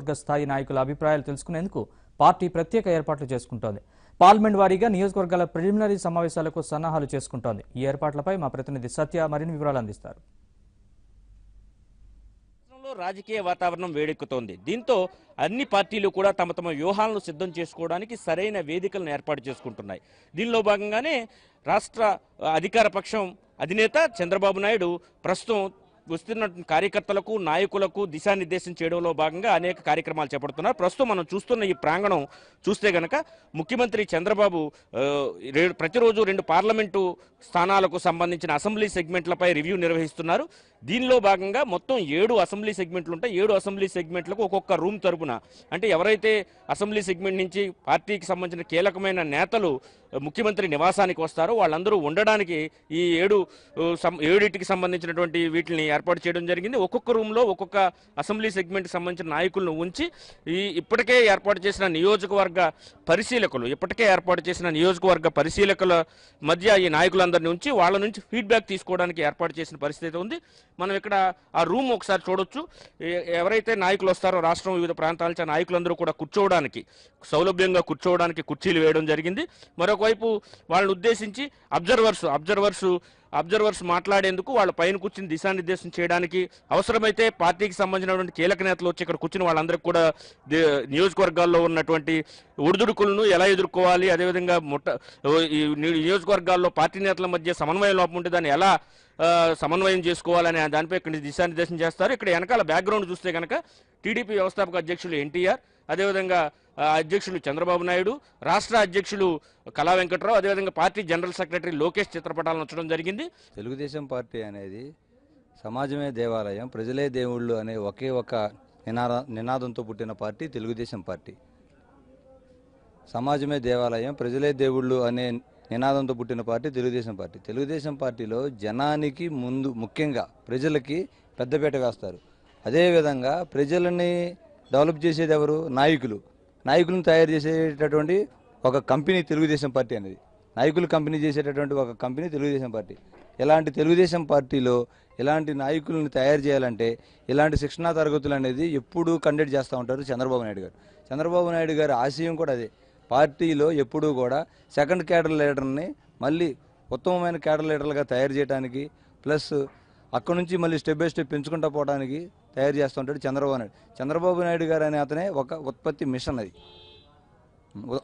నియోజకవర్గ స్థాయి నాయకుల అభిప్రాయాలు తెలుసుకునేందుకు పార్టీ ప్రత్యేక ఏర్పాట్లు చేసుకుంటోంది. పార్లమెంట్ వారీగా నియోజకవర్గాల ప్రిలిమినరీ సమావేశాలకు సన్నాహాలు చేసుకుంటోంది. ఈ ఏర్పాట్లపై మా ప్రతినిధి సత్య మరిన్ని వివరాలు అందిస్తారు. రాజకీయ వాతావరణం వేడెక్కుతోంది. దీంతో అన్ని పార్టీలు కూడా తమ తమ వ్యూహాలను సిద్ధం చేసుకోవడానికి సరైన వేదికలను ఏర్పాటు చేసుకుంటున్నాయి. దీనిలో భాగంగానే రాష్ట్ర అధికార పక్షం అధినేత చంద్రబాబు నాయుడు ప్రస్తుతం వస్తున్న కార్యకర్తలకు నాయకులకు దిశానిర్దేశం చేయడంలో భాగంగా అనేక కార్యక్రమాలు చేపడుతున్నారు. ప్రస్తుతం మనం చూస్తున్న ఈ ప్రాంగణం చూస్తే గనక ముఖ్యమంత్రి చంద్రబాబు ప్రతిరోజు 2 పార్లమెంటు స్థానాలకు సంబంధించిన అసెంబ్లీ సెగ్మెంట్లపై రివ్యూ నిర్వహిస్తున్నారు. దీనిలో భాగంగా మొత్తం 7 అసెంబ్లీ సెగ్మెంట్లు ఉంటాయి. 7 అసెంబ్లీ సెగ్మెంట్లకు ఒక్కొక్క రూమ్ తరపున అంటే ఎవరైతే అసెంబ్లీ సెగ్మెంట్ నుంచి పార్టీకి సంబంధించిన కీలకమైన నేతలు ముఖ్యమంత్రి నివాసానికి వస్తారో వాళ్ళందరూ ఉండడానికి ఈ 7టికి సంబంధించినటువంటి వీటిని ఏర్పాటు చేయడం జరిగింది. ఒక్కొక్క రూమ్లో ఒక్కొక్క అసెంబ్లీ సెగ్మెంట్కి సంబంధించిన నాయకులను ఉంచి ఇప్పటికే ఏర్పాటు చేసిన నియోజకవర్గ పరిశీలకుల మధ్య ఈ నాయకులందరినీ ఉంచి వాళ్ళ నుంచి ఫీడ్బ్యాక్ తీసుకోవడానికి ఏర్పాటు చేసిన పరిస్థితి ఉంది. మనం ఇక్కడ ఆ రూమ్ ఒకసారి చూడొచ్చు. ఎవరైతే నాయకులు వస్తారో రాష్ట్రం వివిధ ప్రాంతాల నుంచి నాయకులందరూ కూడా కూర్చోవడానికి సౌలభ్యంగా కూర్చోవడానికి కుర్చీలు వేయడం జరిగింది. మరొకవైపు వాళ్ళని ఉద్దేశించి అబ్జర్వర్స్ మాట్లాడేందుకు వాళ్ళ పైన కూర్చుని దిశానిర్దేశం చేయడానికి అవసరమైతే పార్టీకి సంబంధించినటువంటి కీలక నేతలు వచ్చి ఇక్కడ కూర్చుని వాళ్ళందరికీ కూడా నియోజకవర్గాల్లో ఉన్నటువంటి ఒడిదుడుకులను ఎలా ఎదుర్కోవాలి, అదేవిధంగా ఈ నియోజకవర్గాల్లో పార్టీ నేతల మధ్య సమన్వయ లోపం ఉంటే దాన్ని ఎలా సమన్వయం చేసుకోవాలనే దానిపై ఇక్కడ దిశానిర్దేశం చేస్తారు. ఇక్కడ వెనకాల బ్యాక్గ్రౌండ్ చూస్తే కనుక టీడీపీ వ్యవస్థాపక అధ్యక్షులు ఎన్టీఆర్, అదేవిధంగా అధ్యక్షులు చంద్రబాబు నాయుడు, రాష్ట్ర అధ్యక్షులు కళా వెంకట్రావు, అదేవిధంగా పార్టీ జనరల్ సెక్రటరీ లోకేష్ చిత్రపటాలను ఉంచడం జరిగింది. తెలుగుదేశం పార్టీ అనేది సమాజమే దేవాలయం, ప్రజలే దేవుళ్ళు అనే ఒకే ఒక నినాదంతో పుట్టిన పార్టీ తెలుగుదేశం పార్టీ. సమాజమే దేవాలయం, ప్రజలే దేవుళ్ళు అనే నినాదంతో పుట్టిన పార్టీ తెలుగుదేశం పార్టీ. తెలుగుదేశం పార్టీలో జనానికి ముందు ముఖ్యంగా ప్రజలకి పెద్దపీట వేస్తారు. అదేవిధంగా ప్రజలని డెవలప్ చేసేది ఎవరు? నాయకులను తయారు చేసేటటువంటి ఒక కంపెనీ తెలుగుదేశం పార్టీ అనేది. నాయకులు కంపెనీ చేసేటటువంటి ఒక కంపెనీ తెలుగుదేశం పార్టీ. ఇలాంటి తెలుగుదేశం పార్టీలో ఇలాంటి నాయకులను తయారు చేయాలంటే ఇలాంటి శిక్షణా తరగతులు అనేది ఎప్పుడూ కండక్ట్ చేస్తూ ఉంటారు చంద్రబాబు నాయుడు గారు. చంద్రబాబు నాయుడు గారి ఆశయం కూడా అదే. పార్టీలో ఎప్పుడూ కూడా సెకండ్ క్యాడర్ లీడర్ని మళ్ళీ ఉత్తమమైన క్యాడర్ లీడర్లుగా తయారు చేయడానికి, ప్లస్ అక్కడ నుంచి మళ్ళీ స్టెప్ బై స్టెప్ పెంచుకుంటూ పోవడానికి తయారు చేస్తూ ఉంటాడు చంద్రబాబు నాయుడు గారు అనే అతనే ఒక ఉత్పత్తి మిషన్. అది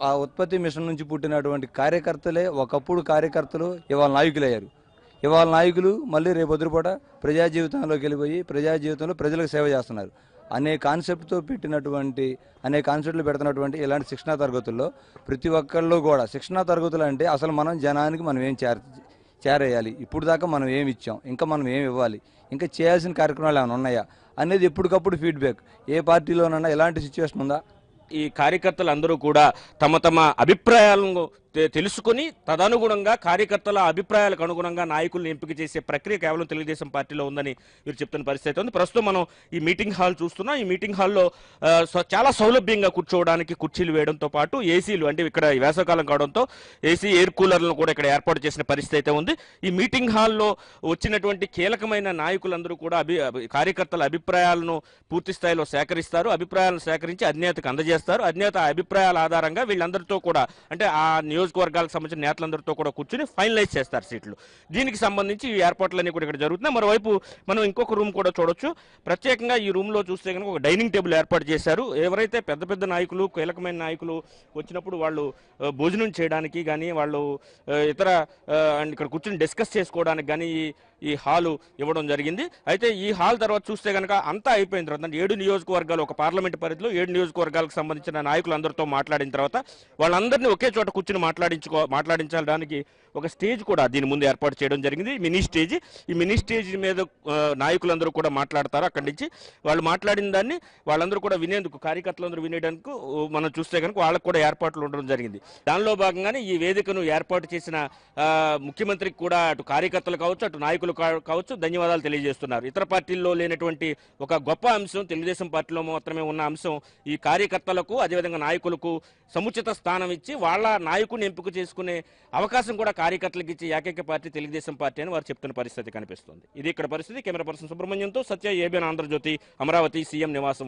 ఆ ఉత్పత్తి మిషన్ నుంచి పుట్టినటువంటి కార్యకర్తలే ఒకప్పుడు కార్యకర్తలు ఇవాళ నాయకులు అయ్యారు. ఇవాళ నాయకులు మళ్ళీ రేపు పొద్దుపూట ప్రజా జీవితంలోకి వెళ్ళిపోయి ప్రజా జీవితంలో ప్రజలకు సేవ చేస్తున్నారు అనే కాన్సెప్ట్తో అనేక కాన్సెప్ట్లు పెడుతున్నటువంటి ఇలాంటి శిక్షణా తరగతుల్లో ప్రతి ఒక్కళ్ళు కూడా శిక్షణా తరగతులు అంటే అసలు మనం జనానికి మనం ఏం చేరేయాలి, ఇప్పుడు దాకా మనం ఏమి ఇచ్చాం, ఇంకా మనం ఏమి ఇవ్వాలి, ఇంకా చేయాల్సిన కార్యక్రమాలు ఏమైనా ఉన్నాయా అనేది ఎప్పటికప్పుడు ఫీడ్బ్యాక్. ఏ పార్టీలోనన్నా ఎలాంటి సిచ్యువేషన్ ఉందా? ఈ కార్యకర్తలందరూ కూడా తమ తమ అభిప్రాయాలను తెలుసుకుని తదనుగుణంగా కార్యకర్తల అభిప్రాయాలకు అనుగుణంగా నాయకులను ఎంపిక చేసే ప్రక్రియ కేవలం తెలుగుదేశం పార్టీలో ఉందని వీరు చెప్తున్న పరిస్థితి ఉంది. ప్రస్తుతం మనం ఈ మీటింగ్ హాల్ చూస్తున్నాం. ఈ మీటింగ్ హాల్లో చాలా సౌలభ్యంగా కూర్చోవడానికి కుర్చీలు వేయడంతో పాటు ఏసీలు, అంటే ఇక్కడ వేసవకాలం కావడంతో ఏసీ ఎయిర్ కూలర్లను కూడా ఇక్కడ ఏర్పాటు చేసిన పరిస్థితి అయితే ఉంది. ఈ మీటింగ్ హాల్లో వచ్చినటువంటి కీలకమైన నాయకులందరూ కూడా కార్యకర్తల అభిప్రాయాలను పూర్తి స్థాయిలో సేకరిస్తారు. అభిప్రాయాలను సేకరించి అధినేతకు అందజేస్తారు. అధినేత అభిప్రాయాల ఆధారంగా వీళ్ళందరితో కూడా అంటే ఆ నియోజకవర్గాలకు సంబంధించిన నేతలందరితో కూడా కూర్చుని ఫైనలైజ్ చేస్తారు సీట్లు. దీనికి సంబంధించి ఈ ఏర్పాట్లన్నీ కూడా ఇక్కడ జరుగుతున్నాయి. మరోవైపు మనం ఇంకొక రూమ్ కూడా చూడొచ్చు. ప్రత్యేకంగా ఈ రూమ్లో చూస్తే కనుక ఒక డైనింగ్ టేబుల్ ఏర్పాటు చేశారు. ఎవరైతే పెద్ద పెద్ద నాయకులు, కీలకమైన నాయకులు వచ్చినప్పుడు వాళ్ళు భోజనం చేయడానికి కానీ, వాళ్ళు ఇతర ఇక్కడ కూర్చుని డిస్కస్ చేసుకోవడానికి కానీ ఈ హాలు ఇవ్వడం జరిగింది. అయితే ఈ హాల్ తర్వాత చూస్తే కనుక అంతా అయిపోయిన తర్వాత 7 నియోజకవర్గాలు, ఒక పార్లమెంట్ పరిధిలో 7 నియోజకవర్గాలకు సంబంధించిన నాయకులందరితో మాట్లాడిన తర్వాత వాళ్ళందరినీ ఒకే చోట కూర్చుని మాట్లాడించడానికి ఒక స్టేజ్ కూడా దీని ముందు ఏర్పాటు చేయడం జరిగింది. Mini stage. ఈ మినీ స్టేజ్ మీద నాయకులందరూ కూడా మాట్లాడతారు. అక్కడి నుంచి వాళ్ళు మాట్లాడిన దాన్ని వాళ్ళందరూ కూడా వినేందుకు, కార్యకర్తలందరూ వినేందుకు మనం చూస్తే కనుక వాళ్ళకు కూడా ఏర్పాట్లు ఉండడం జరిగింది. దానిలో భాగంగానే ఈ వేదికను ఏర్పాటు చేసిన ముఖ్యమంత్రికి కూడా అటు కార్యకర్తలు కావచ్చు, అటు నాయకులు కావచ్చు ధన్యవాదాలు తెలియజేస్తున్నారు. ఇతర పార్టీల్లో లేనటువంటి ఒక గొప్ప అంశం, తెలుగుదేశం పార్టీలో మాత్రమే ఉన్న అంశం, ఈ కార్యకర్తలకు అదేవిధంగా నాయకులకు సముచిత స్థానం ఇచ్చి వాళ్ళ నాయకుని ఎంపిక చేసుకునే అవకాశం కూడా కార్యకర్తలకు ఇచ్చే ఏకైక పార్టీ తెలుగుదేశం పార్టీ అని వారు చెప్తున్న పరిస్థితి కనిపిస్తుంది. ఇది ఇక్కడ పరిస్థితి. కెమెరా పర్సన్ సుబ్రహ్మణ్యంతో సత్య, ఏబిఎన్ ఆంధ్రజ్యోతి, అమరావతి, సీఎం నివాసం.